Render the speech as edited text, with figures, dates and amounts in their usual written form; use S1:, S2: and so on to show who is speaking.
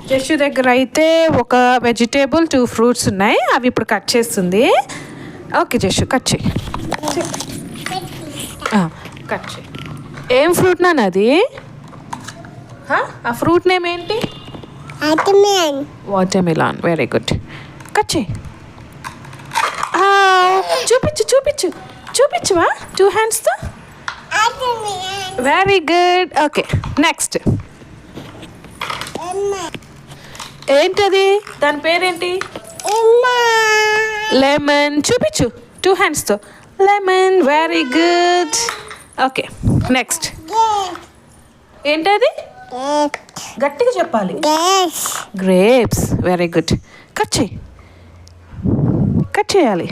S1: జస్సు దగ్గర అయితే ఒక వెజిటేబుల్ 2 ఫ్రూట్స్ ఉన్నాయి, అవి ఇప్పుడు కట్ చేస్తుంది. ఓకే జస్సు కట్ చేయి. కట్ చేయి. ఏం ఫ్రూట్ నాన్న అది? ఆ ఫ్రూట్ నేమ్ ఏంటి? వాటర్మిలాన్. Very good. కట్ చేయి. చూపించు చూపించు చూపించువా 2 హ్యాండ్స్తో. Very good. ఓకే నెక్స్ట్ ఏంటది? దాని పేరేంటి? లెమన్. చూపించు 2 హ్యాండ్స్తో. Lemon. Very good. Okay next ఏంటది? గట్టిగా చెప్పాలి. గ్రేప్స్. Very good. కట్ చేయి. కట్ చేయాలి.